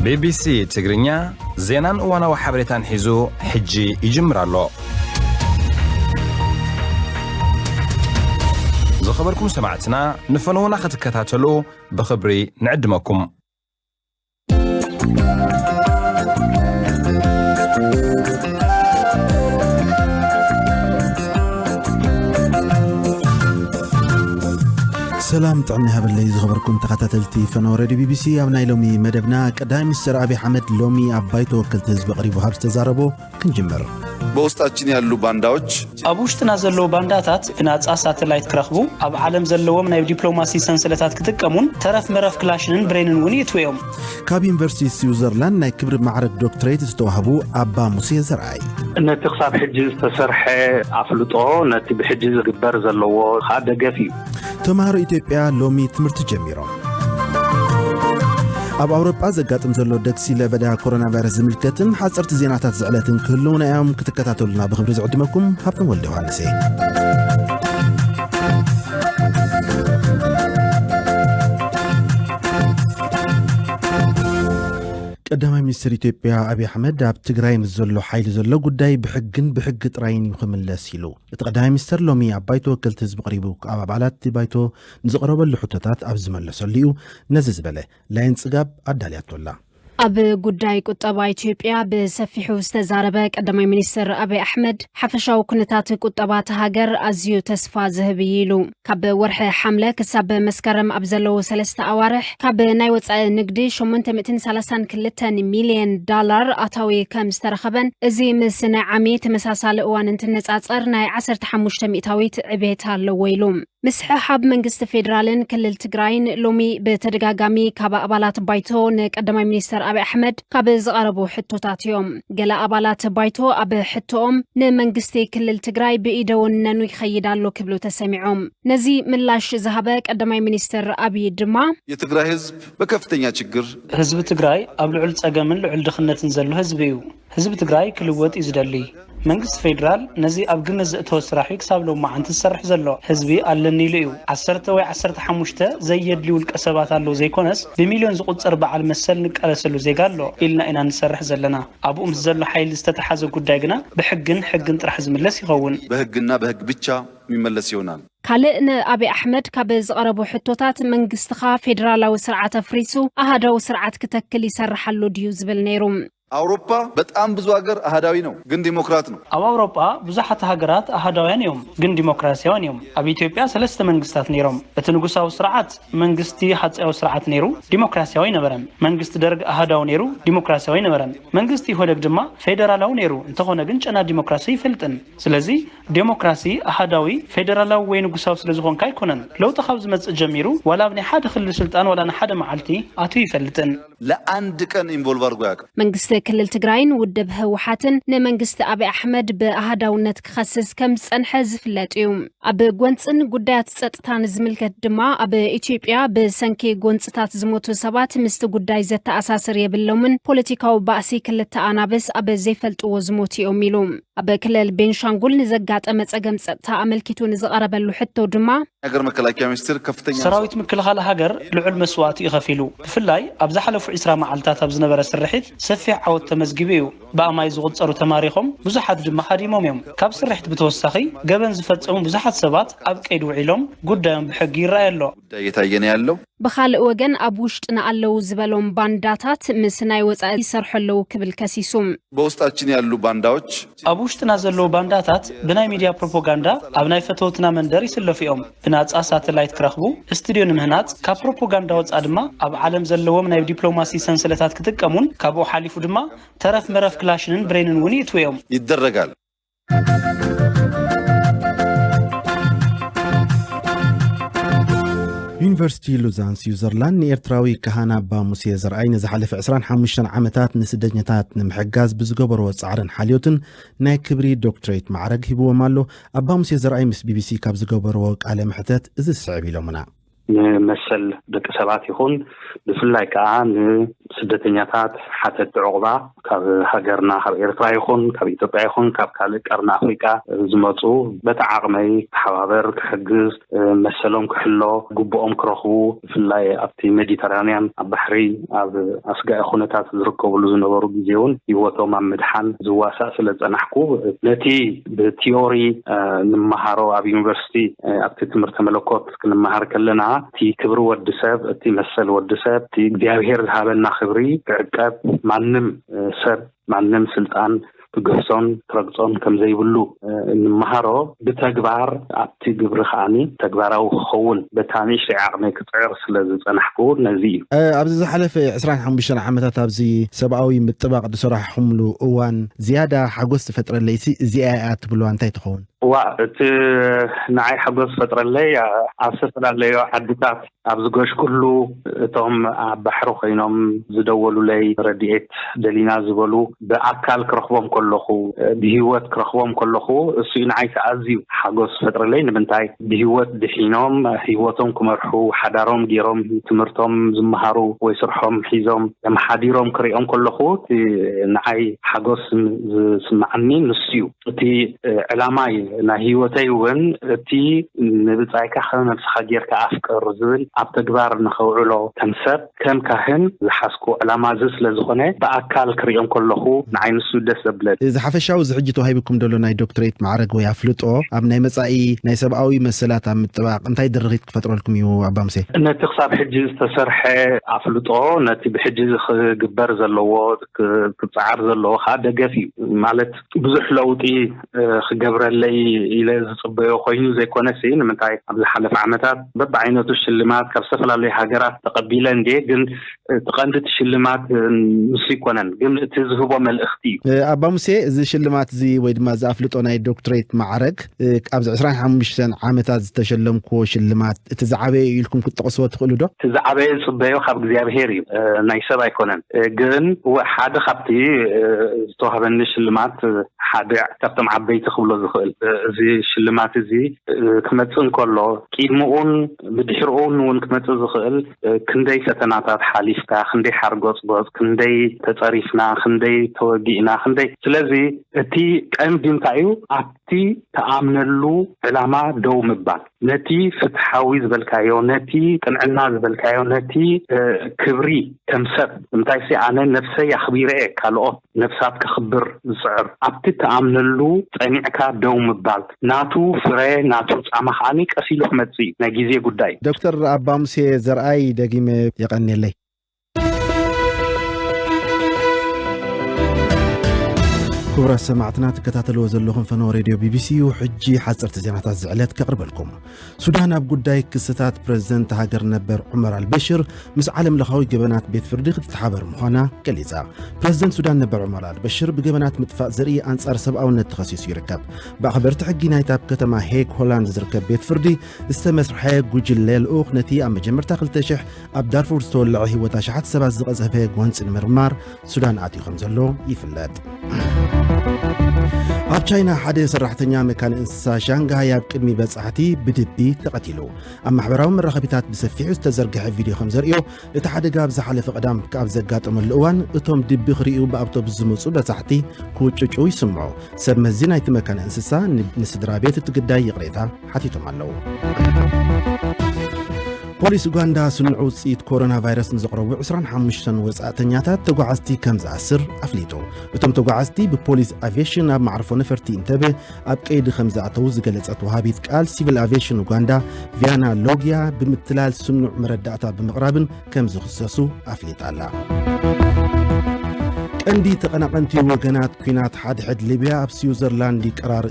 BBC تግርኛ ዜናን እዋናዊ ሓበሬታን ሒዙ ሕጂ ይጅምራሎ። ዝኸበርኩም ሰማዕትና ንፈነውና ክትከታተሉ ብኽብሪ ንዕድመኩም። سلام طعمنا هبلي زخبركم تخاتلتي فنورد BBC أبناء لومي مدبنا قدام مستر أبي حمد لومي أبايتو وكلت حزب قريبو هابس تزاربو كنجمر በውስጣችን ያሉ ባንዳዎች አቡሽትና ዘለው ባንዳታት ፍናጻ ሳተላይት ክረኽቡ ኣብ ዓለም ዘለዎም ናይ ዲፕሎማሲ ሰንሰለታት ክትቀሙን ተረፍ መረፍ ክላሽንን ብሬንን ውን ይትወዮም ካብ ዩኒቨርሲቲ ስዊዘርላንድ ናይ ክብሪ ማዕረግ ዶክትሬት ዝተዋህቡ አባ ሙሴ ዘርአይ ነቲ ክሳብ ሕጂ ዝተሰርሐ ኣፍልጦ ነቲ ብሕጂ ዝግበር ዘለዎ ደገፍ እዩ ተማሃሮ ኢትዮጵያ ሎሚ ትምህርቲ ጀሚሮም ኣብ ኣውሮፓ ዘጋጥም ዘሎ ደክሲ ለበዳ ኮሮና ቫይረስ ዝምልከትን ሓፀርቲ ዜናታት ዝዕለትን ክህልውና እዮም ክትከታተሉና ብኽብሪ ዝዕድመኩም ሃብቶም ወልደ ዮሃንስ ቀዳማይ ሚኒስትር ኢትዮጵያ አብይ አሕመድ ኣብ ትግራይ ዘሎ ሓይሊ ዘሎ ጉዳይ ብሕጊ ጥራይን ይኽምለስ ኢሉ እቲ ቀዳማይ ሚኒስትር ሎሚ ኣብ ባይቶ ወከልቲ ህዝቢ ቀሪቡ ኣብ ኣባላት ባይቶ ንዝቐረበሉ ሕቶታት ኣብ ዝመለሰሉ እዩ ነዚ ዝበለ ላይን ጽጋብ ኣዳልያቶላ ኣብ ጉዳይ ቁጠባ ኢትዮጵያ ብሰፊሑ ዝተዛረበ ቀዳማይ ሚኒስትር አብይ አሕመድ ሓፈሻዊ ኩነታት ቁጠባ ሃገር ኣዝዩ ተስፋ ዝህብ ኢሉ ካብ ወርሒ ሓምለ ክሳብ መስከረም ኣብ ዘለው 3 ኣዋርሕ ካብ ናይ ወፃኢ ንግዲ 832 ሚልዮን ዶላር ኣታዊ ከም ዝተረኸበን እዚ ምስ ናይ ዓሚ ተመሳሳሊ እዋን እንትነጻጸር ናይ 15 ሚእታዊት ዕቤት ኣለዎ ኢሉ ምስሓብ መንግስቲ ፌደራልን ክልል ትግራይን ሎሚ በተደጋጋሚ ካብ ኣባላት ባይቶ ንቀዳማይ ሚኒስትር አብይ አሕመድ ካብ ዝቐረቡ ሕቶታት እዮም ገለ ኣባላት ባይቶ ኣብ ሕቶኦም ንመንግስቲ ክልል ትግራይ ብኢደውነኑ ይኸይዳሉ ክብሉ ተሰሚዖም ነዚ ምላሽ ዝሃበ ቀዳማይ ሚኒስትር አብይ ድማ የትግራይ ህዝብ በከፍተኛ ችግር ህዝቢ ትግራይ ኣብ ልዑል ጸገምን ልዑል ድኽነትን ዘሎ ህዝቢ እዩ ህዝቢ ትግራይ ክልወጥ ይዝደሊ መንግስት ፌደራል ነዚ ኣብ ግነ ዘእተወ ስራሕ ክሳብ ሎማ ዓንቲ ዝሰርሕ ዘሎ ህዝቢ ኣለኒ ኢሉ እዩ 10 ወይ 15 ዘየድሊ ውልቀ ሰባት ኣለው ዘይኮነስ ብሚልዮን ዝቁፅር በዓል መሰል ንቀለሰሉ ዜጋ ኣሎ ኢልና ኢና ንሰርሕ ዘለና ኣብኡ ምስ ዘሎ ሓይሊ ዝተተሓዘ ጉዳይ ግና ብሕግን ጥራሕ ዝምለስ ይኸውን በህግና በህግ ብቻ የሚመለስ ይሆናል ካልእ ንአብይ አሕመድ ካብ ዝቐረቡ ሕቶታት መንግስትኻ ፌደራላዊ ስርዓት ኣፍሪሱ ኣሃዳዊ ስርዓት ክትተክል ይሰርሓሉ ድዩ ዝብል ነይሩ አውሮፓ በጣም ብዙ ሀገር አሃዳዊ ነው ግን ዲሞክራት ነው ኣብ አውሮፓ ብዙሓት ሃገራት አሃዳውያን እዮም ግን ዲሞክራሲያውን እዮም ኣብ ኢትዮጵያ 3 መንግስታት ነይሮም እቲ ንጉሳዊ ስርዓት መንግስቲ ሓጻዊ ስርዓት ነይሩ ዲሞክራሲያዊ ነበረን መንግስቲ ደርግ አሃዳዊ ነይሩ ዲሞክራሲያዊ ነበረን መንግስቲ ኢህወደግ ድማ ፌደራላዊ ነይሩ እንተኾነ ግን ጨና ዲሞክራሲ ይፈልጥን ስለዚ ዲሞክራሲ አሃዳዊ ፌደራላዊ ወይ ንጉሳዊ ስለዝኾንካ አይኮነን ለውጥ ካብ ዝመጽእ ጀሚሩ ወላ ብናይ ሓደ ክልል ስልጣን ወላ ሓደ መዓልቲ ኣቱ ይፈልጥን ለአንድ ቀን ኢንቮልቭ አድርጎ ያውቅ መንግስቲ ክልል ትግራይን ውድብ ህወሓትን ንመንግስቲ አብይ አሕመድ ብኣሃዳውነት ክኸስስ ከም ዝጸንሐ ዝፍለጥ እዩ ኣብ ጎንፅን ጉዳያት ጸጥታን ዝምልከት ድማ ኣብ ኢትዮጵያ ብሰንኪ ጎንፅታት ዝሞቱ ሰባት ምስቲ ጉዳይ ዘተኣሳስር የብሎምን ፖለቲካዊ ባእሲ ክልተ ኣናብስ ኣብ ዘይፈልጥዎ ዝሞቱ እዮም ኢሉ ኣብ ክልል ቤንሻንጉል ንዘጋጠመ ጸገም ጸጥታ ኣመልኪቱ ንዝቐረበሉ ሕቶ ድማ ሃገር መከላከያ ሚኒስትር ከፍተኛ ሰራዊት ምክልኻል ሃገር ልዑል መስዋዕቲ ይኸፊሉ ብፍላይ ኣብ ዝሓለፉ 20 መዓልታት ኣብ ዝነበረ ስርሒት ሰፊሕ ዓወት ተመዝጊቡ እዩ ብኣማይ ዝቁፀሩ ተማሪኾም ብዙሓት ድማ ሓዲሞም እዮም ካብ ስርሒት ብተወሳኺ ገበን ዝፈጸሙ ብዙሓት ሰባት ኣብ ቀይዲ ውዒሎም ጉዳዮም ብሕጊ ይረኣይ ኣሎ ጉዳይ እየታየነ ያለው ብኻልእ ወገን ኣብ ውሽጥና ኣለው ዝበሎም ባንዳታት ምስ ናይ ወፃኢ ይሰርሑ ክብል ከሲሱ በውስጣችን ያሉ ባንዳዎች ኣብ ውሽጥና ዘለው ባንዳታት ብናይ ሚድያ ፕሮፓጋንዳ ኣብ ናይ ፈተውትና መንደር ይስለፉ እዮም ብናጻ ሳተላይት ክረኽቡ ስቱድዮ ንምህናጽ ካብ ፕሮፓጋንዳ ወጻ ድማ ኣብ ዓለም ዘለዎም ናይ ዲፕሎማሲ ሰንሰለታት ክትቀሙን ካብኡ ሓሊፉ ድማ ተረፍ መረፍ ክላሽንን ብሬንን ውን ይትወዮም ይደረጋል ዩኒቨርሲቲ ሉዛን ስዊዘርላንድ ንኤርትራዊ ካህና አባ ሙሴ ዘርአይ ንዝሓለፈ 25 ዓመታት ንስደተኛታት ንምሕጋዝ ብዝገበሮ ጻዕርን ሓልዮትን ናይ ክብሪ ዶክትሬት ማዕረግ ሂብዎም ኣሎ አባ ሙሴ ዘርአይ ምስ ቢቢሲ ካብ ዝገበሮ ቃለ ምሕተት እዚ ስዕብ ኢሎምና ንመሰል ደቂ ሰባት ይኹን ብፍላይ ከዓ ንስደተኛታት ሓተት ዕቑባ ካብ ሃገርና ካብ ኤርትራ ይኹን ካብ ኢትዮጵያ ይኹን ካብ ካልእ ቀርኒ ኣፍሪቃ ዝመፁ በቲ ዓቕመይ ክሓባበር ክሕግዝ መሰሎም ክሕሎ ግቦኦም ክረኽቡ ብፍላይ ኣብቲ ሜዲተራንያን ኣብ ባሕሪ ኣብ ኣስጋኢ ኩነታት ዝርከብሉ ዝነበሩ ግዜ እውን ህይወቶም ኣብ ምድሓን ዝዋሳእ ስለ ዝፀናሕኩ ነቲ ብቲዮሪ ንመሃሮ ኣብ ዩኒቨርሲቲ ኣብቲ ትምህርቲ መለኮት ክንመሃር ከለና እቲ ክብሪ ወዲ ሰብ እቲ መሰል ወዲ ሰብ እቲ እግዚኣብሔር ዝሃበና ክብሪ ክዕቀብ ማንም ሰብ ማንም ስልጣን ክገፍሶን ክረግፆን ከም ዘይብሉ ንመሃሮ ብተግባር ኣብቲ ግብሪ ከዓኒ ተግባራዊ ክኸውን በታኒሽ ዓቕመይ ክፅዕር ስለ ዝፀናሕኩ ነዚ ኣብዚ ዝሓለፈ 25 ዓመታት ኣብዚ ሰብኣዊ ምጥባቕ ዝሰራሕኹምሉ እዋን ዝያዳ ሓጎስ ዝፈጥረለይ እዚኣ ትብልዋ እንታይ ትኸውን? እቲ ንዓይ ሓጎስ ፈጥረለይ ኣብ ዝተፈላለዩ ዓድታት ኣብ ዝገሽ ኩሉ እቶም ኣብ ባሕሪ ኮይኖም ዝደወሉለይ ረድኤት ደሊና ዝበሉ ብኣካል ክረኽቦም ከለኹ ብሂወት ክረኽቦም ከለኹ እሱ ንዓይ ኣዝዩ ሓጎስ ፈጥረለይ ንምንታይ ብሂወት ድሒኖም ሂወቶም ክመርሑ ሓዳሮም ገይሮም ትምህርቶም ዝመሃሩ ወይ ስርሖም ሒዞም ተመሓዲሮም ክሪኦም ከለኹ ንዓይ ሓጎስ ዝስማዓኒ ንሱ እዩ እቲ ዕላማይ ናይ ህይወተይ እውን እቲ ንብጻይካ ነፍስኻ ጌርካ ኣፍቅር ዝብል ኣብ ተግባር ንኸውዕሎ ከም ሰብ ከም ካህን ዝሓስኩ ዕላማ ስለ ዝኾነ ብኣካል ክሪኦም ከለኹ ንዓይ ንሱ ደስ ዘብለኒ እዚ ሓፈሻዊ ዝሕጂ ተዋሂብኩም ደሎ ናይ ዶክተሬት ማዕረግ ወይ ኣፍልጦ ኣብ ናይ መጻኢ ናይ ሰብኣዊ መሰላት ኣብ ምጥባቕ እንታይ ድርኺት ክፈጥረልኩም እዩ ኣባ ሙሴ? ነቲ ክሳብ ሕጂ ዝተሰርሐ ኣፍልጦ ነቲ ብሕጂ ክግበር ዘለዎ ክፀዓር ዘለዎ ከዓ ደገፍ እዩ ማለት ብዙሕ ለውጢ ክገብረለይ ኢለ ዝፅበዮ ኮይኑ ዘይኮነስ ንምንታይ ኣብ ዝሓለፈ ዓመታት በብዓይነቱ ሽልማት ካብ ዝተፈላለዩ ሃገራት ተቐቢለ እንዴ ግን ተቐንዲ ሽልማት ንሱ ይኮነን ግን እቲ ዝህቦ መልእኽቲ እዩ። ኣባ ሙሴ እዚ ሽልማት እዚ ወይ ድማ ዝኣፍልጦ ናይ ዶክተሬት ማዕረግ ኣብዚ 25 ዓመታት ዝተሸለምክዎ ሽልማት እቲ ዝዓበየ ኢልኩም ክትጠቕስዎ ትኽእሉ ዶ? እቲ ዝዓበየ ዝፅበዮ ካብ እግዚኣብሔር እዩ ናይ ሰብ ኣይኮነን ግን ሓደ ካብቲ ዝተዋህበኒ ሽልማት ሓደ ካብቶም ዓበይቲ ክብሎ ዝኽእል እዚ ሽልማት እዚ ክመፅእ እንከሎ ቂድምኡን ብድሕሪኡን እውን ክመፅእ ዝኽእል ክንደይ ፈተናታት ሓሊፍካ ክንደይ ሓርጎፅ ጎፅ ክንደይ ተፀሪፍና ክንደይ ተወጊእና ክንደይ ስለዚ እቲ ቀንዲ እንታይ እዩ ኣብቲ ተኣምነሉ ዕላማ ደው ምባል ነቲ ፍትሓዊ ዝበልካዮ ነቲ ቅንዕና ዝበልካዮ ነቲ ክብሪ ከም ሰብ እንታይ ኣነ ነፍሰይ ኣኽቢረ ካልኦት ነፍሳት ክኽብር ዝፅዕር ኣብቲ ተኣምነሉ ፀኒዕካ ደው ምባል ናቱ ፍረ ናቱ ፃማ ከዓኒ ቀሲሉ ክመፅእ እዩ ናይ ግዜ ጉዳይ። ዶክተር ኣባ ሙሴ ዘርኣይ ደጊመ የቀኒለይ ክቡራት ሰማዕትና ትከታተልዎ ዘለኹም ፈኖ ሬድዮ ቢቢሲ ሕጂ ሓፀርቲ ዜናታት ዝዕለት ከቕርበልኩም። ሱዳን ኣብ ጉዳይ ክስታት ፕሬዝደንት ሃገር ነበር ዑመር አልበሽር ምስ ዓለም ለኻዊ ገበናት ቤት ፍርዲ ክትተሓበር ምዃና ገሊጻ። ፕሬዝደንት ሱዳን ነበር ዑመር አልበሽር ብገበናት ምጥፋእ ዘርኢ ኣንጻር ሰብኣውነት ተኸሲሱ ይርከብ። ብኣኽበርቲ ሕጊ ናይታ ኣብ ከተማ ሄግ ሆላንድ ዝርከብ ቤት ፍርዲ ዝተመስርሐ ጉጅለ ልኡኽ ነቲ ኣብ መጀመርታ 2000 ኣብ ዳርፉር ዝተወልዐ ህይወት ሸሓት ሰባት ዝቐፀፈ ጎንፂ ንምርማር ሱዳን ኣትዩ ከም ዘሎ ይፍለጥ። ኣብ ቻይና ሓደ ሰራሕተኛ መካነ እንስሳ ሻንጋይ ኣብ ቅድሚ በጻሕቲ ብድቢ ተቐቲሉ። ኣብ ማሕበራዊ መራኸቢታት ብሰፊሑ ዝተዘርግሐ ቪድዮ ከም ዘርእዮ እቲ ሓደጋ ኣብ ዝሓለፈ ቀዳም ካብ ዘጋጠመሉ እዋን እቶም ድቢ ክሪኡ ብኣውቶቡስ ዝመፁ በጻሕቲ ክውጭጩ ይስምዑ። ሰብ መዚ ናይቲ መካነ እንስሳ ንስድራ ቤት እቲ ግዳይ ይቕሬታ ሓቲቶም ኣለዉ። ፖሊስ ኡጋንዳ ስኑዕ ውፅኢት ኮሮና ቫይረስ ንዘቕረቡ 25 ወጻእተኛታት ተጓዓዝቲ ከም ዝኣስር ኣፍሊጡ። እቶም ተጓዓዝቲ ብፖሊስ ኣቪዬሽን ኣብ ማዕርፎ ነፈርቲ እንተበ ኣብ ቀይዲ ከም ዝኣተዉ ዝገለጸት ወሃቢት ቃል ሲቪል ኣቪዬሽን ኡጋንዳ ቪያና ሎግያ ብምትላል ስኑዕ መረዳእታ ብምቕራብን ከም ዝኽሰሱ ኣፍሊጣ ኣላ። ቀንዲ ተቐናቐንቲ ወገናት ኩናት ሓድሕድ ሊብያ ኣብ ስዊዘርላንድ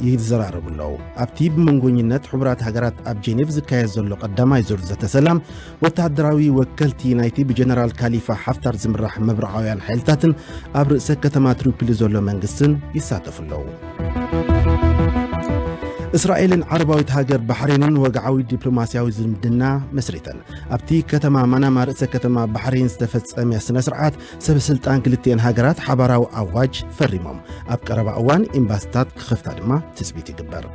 ይዘራረቡ ኣለዉ። ኣብቲ ብመንጎኝነት ሕቡራት ሃገራት ኣብ ጄኔቭ ዝካየድ ዘሎ ቀዳማይ ዙር ዘተ ሰላም ወታደራዊ ወከልቲ ናይቲ ብጀነራል ካሊፋ ሓፍታር ዝምራሕ መብረቃውያን ሓይልታትን ኣብ ርእሰ ከተማ ትሪፖሊ ዘሎ መንግስትን ይሳተፉ ኣለዉ። እስራኤልን ዓረባዊት ሃገር ባሕሬንን ወግዓዊ ዲፕሎማስያዊ ዝምድና መስሪተን ኣብቲ ከተማ ማናማ ርእሰ ከተማ ባሕሬን ዝተፈጸመ ስነ ስርዓት ሰበስልጣን ክልቲአን ሃገራት ሓባራዊ ኣዋጅ ፈሪሞም ኣብ ቀረባ እዋን ኤምባሲታት ክኽፍታ ድማ ትፅቢት ይግበር።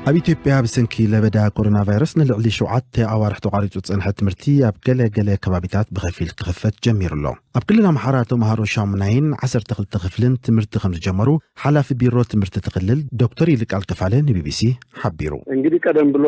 ኣብ ኢትዮጵያ ብሰንኪ ለበዳ ኮሮና ቫይረስ ንልዕሊ 7 ኣዋርሕ ተቋሪጹ ጽንሐ ትምህርቲ ኣብ ገለ ከባቢታት ብኸፊል ክኽፈት ጀሚሩ ኣሎ። ኣብ ክልል ኣምሓራ ተምሃሮ 12 ክፍልን ትምህርቲ ከም ዝጀመሩ ሓላፊ ቢሮ ትምህርቲ ትክልል ዶክተር ይልቃል ከፋለ ንቢቢሲ ሓቢሩ። እንግዲህ ቀደም ብሎ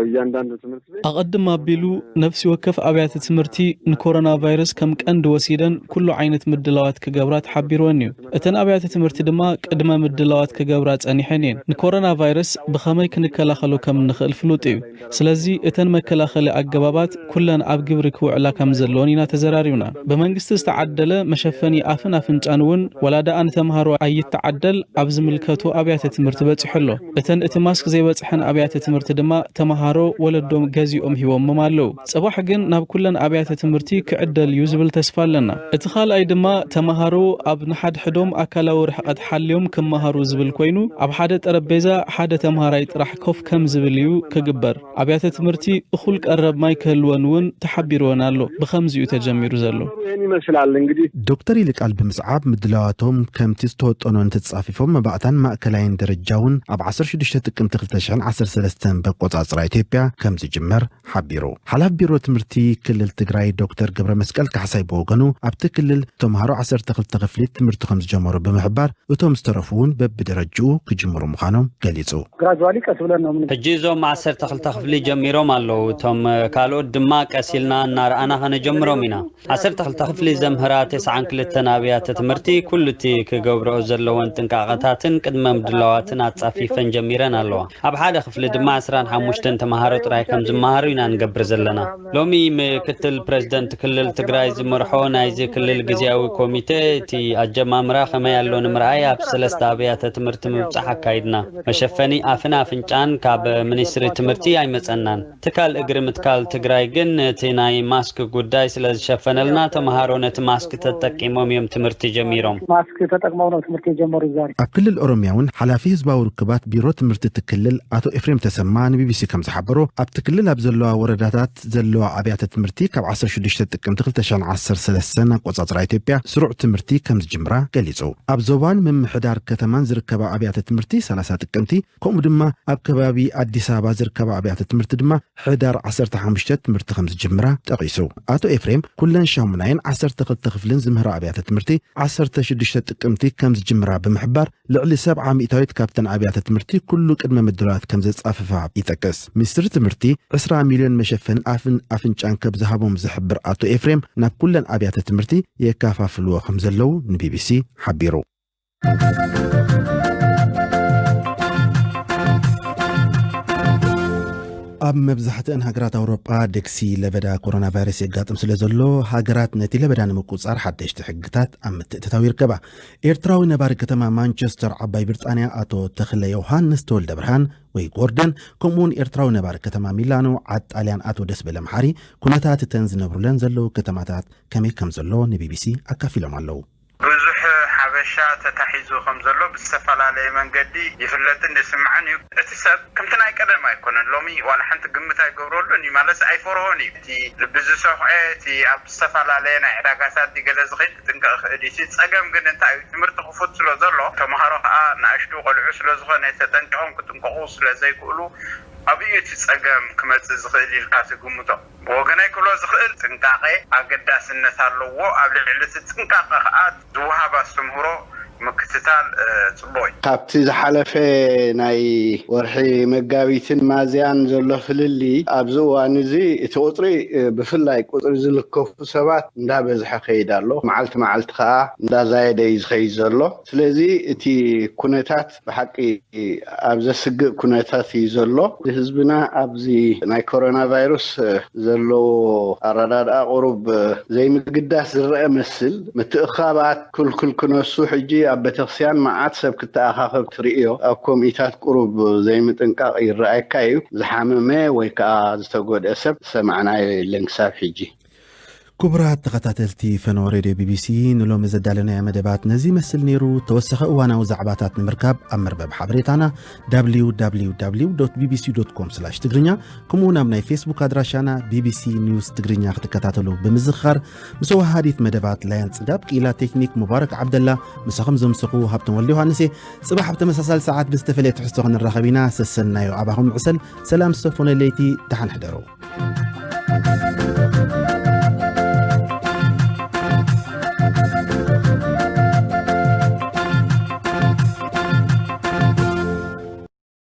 እያንዳንዱ ትምህርት ቤት ኣቀድም ኣቢሉ ነፍሲ ወከፍ ኣብያተ ትምህርቲ ንኮሮና ቫይረስ ከም ቀንዲ ወሲደን ኩሉ ዓይነት ምድላዋት ክገብራ ተሓቢርወን እዩ። እተን ኣብያተ ትምህርቲ ድማ ቅድመ ምድላዋት ክገብራ ጸኒሐን እየን። ንኮሮና ቫይረስ ብኸመይ ክንከላኸሎ ከም ንኽእል ፍሉጥ እዩ። ስለዚ እተን መከላኸሊ ኣገባባት ኩለን ኣብ ግብሪ ክውዕላ ከም ዘለዎን ኢና ተዘራሪብና። ብመንግስቲ ዝተዓደለ መሸፈኒ ኣፍን ኣፍንጫን እውን ወላዳ ኣን ተምሃሮ ኣይተዓደል ኣብ ዝምልከቱ ኣብያተ ትምህርቲ በፂሕሎ። እተን እቲ ማስክ ዘይበፅሐን ኣብያተ ትምህርቲ ድማ ተምሃሮ ወለዶም ገዚኦም ሂቦም ኣለው። ጽባሕ ግን ናብ ኩለን ኣብያተ ትምህርቲ ክዕደል እዩ ዝብል ተስፋ ኣለና። እቲ ካልኣይ ድማ ተምሃሮ ኣብ ንሓድሕዶም ኣካላዊ ርሕቀት ሓልዮም ክመሃሩ ዝብል ኮይኑ ኣብ ሓደ ጠረጴዛ ሓደ ተምሃራይ ጥራሕ ኮፍ ከም ዝብል እዩ ክግበር። ኣብያተ ትምህርቲ እኹል ቀረብ ማይ ክህልወን እውን ተሓቢርወን ኣሎ። ብኸምዚ እዩ ተጀሚሩ ዘሎ ይመስላል። እንግዲህ ዶክተር ይልቃል ብምስዓብ ምድላዋቶም ከምቲ ዝተወጠኖ እንትጻፊፎም መባእታን ማእከላይን ደረጃውን ኣብ 16 ጥቅምቲ 2013 በቆጻጽራ ኢትዮጵያ ከም ዝጅመር ሓቢሩ። ሓላፊ ቢሮ ትምህርቲ ክልል ትግራይ ዶክተር ገብረ መስቀል ካሕሳይ በወገኑ ኣብቲ ክልል ተምሃሮ 12 ክፍሊ ትምህርቲ ከም ዝጀመሩ ብምሕባር እቶም ዝተረፉውን በብደረጅኡ ክጅምሩ ምዃኖም ገሊጹ። ግራጁዋሊ ቀስብለን ነው ምን ሕጂ ዞም 12 ክፍሊ ጀሚሮም ኣለው። እቶም ካልኦት ድማ ቀሲልና እናርኣና ኸነጀምሮም ኢና። 12 ክፍሊ ዘምህራ 92 ኣብያተ ትምህርቲ ኩሉቲ ክገብርኦ ዘለወን ጥንቃቐታትን ቅድመ ምድላዋትን ኣጻፊፈን ጀሚረን ኣለዋ። ኣብ ሓደ ክፍሊ ድማ 15 ተምሃሮ ጥራይ ከም ዝመሃሩ ኢና ንገብር ዘለና። ሎሚ ምክትል ፕሬዝደንት ክልል ትግራይ ዝመርሖ ናይዚ ክልል ግዝያዊ ኮሚቴ እቲ ኣጀማምራ ከመይ ኣሎ ንምርኣይ ኣብ 3 ኣብያተ ትምህርቲ ምብጻሕ ኣካይድና። መሸፈኒ ኣፍን ኣፍንጫን ካብ ሚኒስትሪ ትምህርቲ ኣይመጸናን። ትካል እግሪ ምትካል ትግራይ ግን እቲ ናይ ማስክ ጉዳይ ስለ ዝሸፈነልና ተምሃሮ ነቲ ማስክ ተጠቂሞም እዮም ትምህርቲ ጀሚሮም። ማስክ ተጠቅመው ነው ትምህርቲ የጀመሩ ዛሬ። ኣብ ክልል ኦሮሚያውን ሓላፊ ህዝባዊ ርክባት ቢሮ ትምህርቲ ትክልል ኣቶ ኤፍሬም ተሰማ ንቢቢሲ ከም ዝሓበሮ ኣብቲ ክልል ኣብ ዘለዋ ወረዳታት ዘለዋ ኣብያተ ትምህርቲ ካብ 16 ጥቅምቲ 2013 ኣቆጻጽራ ኢትዮጵያ ስሩዕ ትምህርቲ ከም ዝጅምራ ገሊጹ። ኣብ ዞባን ምምሕዳር ከተማን ዝርከባ ኣብያተ ትምህርቲ 30 ጥቅምቲ ከምኡ ድማ ኣብ ከባቢ ኣዲስ ኣበባ ዝርከባ ኣብያተ ትምህርቲ ድማ ሕዳር 15 ትምህርቲ ከም ዝጅምራ ጠቂሱ። ኣቶ ኤፍሬም ኩለን 12 ክፍልን ዝምህራ ኣብያተ ትምህርቲ 16 ጥቅምቲ ከም ዝጅምራ ብምሕባር ልዕሊ 70 ሚእታዊት ካብተን ኣብያተ ትምህርቲ ኩሉ ቅድመ ምድላዋት ከም ዘጻፈፋ ይጠቅስ። ሚኒስትሪ ትምህርቲ 20 ሚልዮን መሸፈን ኣፍን ኣፍንጫን ከም ዝሃቦም ዝሕብር ኣቶ ኤፍሬም ናብ ኩለን ኣብያተ ትምህርቲ የካፋፍልዎ ከም ዘለው ንቢቢሲ ሓቢሩ። ኣብ መብዛሕትአን ሃገራት ኣውሮጳ ደክሲ ለበዳ ኮሮና ቫይረስ የጋጥም ስለ ዘሎ ሃገራት ነቲ ለበዳ ንምቁጻር ሓደሽቲ ሕግታት ኣብ ምትእትታው ይርከባ። ኤርትራዊ ነባሪ ከተማ ማንቸስተር ዓባይ ብሪጣንያ ኣቶ ተኽለ ዮሃንስ ተወልደ ብርሃን ወይ ጎርደን ከምኡውን ኤርትራዊ ነባሪ ከተማ ሚላኖ ዓድ ጣልያን ኣቶ ደስበለ መሓሪ ኩነታት እተን ዝነብሩለን ዘለዉ ከተማታት ከመይ ከም ዘሎ ንቢቢሲ ኣካፊሎም ኣለዉ። ብዙሕ ሓበሻ ተታሒዙ ከም ዘሎ ብዝተፈላለየ መንገዲ ይፍለጥን ይስምዐን እዩ። እቲ ሰብ ከምቲ ናይ ቀደም ኣይኮነን። ሎሚ ዋላ ሓንቲ ግምት ኣይገብረሉን እዩ ማለት ኣይፈርሆን እዩ። እቲ ልቢ ዝሰኽዐ እቲ ኣብ ዝተፈላለየ ናይ ዕዳጋታት ገለ ዝኸይድ ጥንቀቕ ክእል እዩ። ፀገም ግን እንታይ እዩ ትምህርቲ ክፉት ስለ ዘሎ ተምሃሮ ከዓ ንኣሽቱ ቆልዑ ስለ ዝኾነ ተጠንቂቖም ክጥንቀቑ ስለ ዘይክእሉ ኣብዩ እቲ ፀገም ክመፅእ ዝኽእል ኢልካ ትግምቶ። ብወገናይ ክብሎ ዝኽእል ጥንቃቐ ኣገዳስነት ኣለዎ። ኣብ ልዕሊ እቲ ጥንቃቐ ከዓ ዝወሃብ ኣስተምህሮ ምክትታል ጽቡቅ ካብቲ ዝሓለፈ ናይ ወርሒ መጋቢትን ማዝያን ዘሎ ፍልሊ ኣብዚ እዋን እዚ እቲ ቁፅሪ ብፍላይ ቁፅሪ ዝልከፉ ሰባት እንዳበዝሐ ከይድ ኣሎ። መዓልቲ መዓልቲ ከዓ እንዳዛየደ እዩ ዝኸይድ ዘሎ። ስለዚ እቲ ኩነታት ብሓቂ ኣብ ዘስግእ ኩነታት እዩ ዘሎ። ህዝብና ኣብዚ ናይ ኮሮና ቫይረስ ዘለዎ ኣረዳድኣ ቁሩብ ዘይምግዳስ ዝረአ መስል ምትእኻባት ክልክል ክነሱ ሕጂ ኣብ ቤተክርስትያን መዓት ሰብ ክተኣኻኸብ ትርእዮ ኣብ ኮሚታት ቁሩብ ዘይምጥንቃቕ ይረኣየካ እዩ። ዝሓመመ ወይ ከዓ ዝተጎድአ ሰብ ሰማዕና የለን ክሳብ ሕጂ። كبرات تخطاتلتي فنو راديو بي بي سي نلوم زدالنا مدبات نزي مسل نيرو توسخ اوانا وزعباتات نمركاب امربب حبريتانا www.bbc.com/تقرنيا كمونا من فيسبوك ادراشانا BBC News تقرنيا تكتاتلو بمزخر مسوا هاديث مدبات لاين صداب كيلا تكنيك مبارك عبد الله مسخم زمسخو هبتن وليو هانسي صباح بتمساسل ساعات بستفلت حستوخن الرخبينا سسلنا يو اباهم عسل سلام صفون الليتي تحن حدرو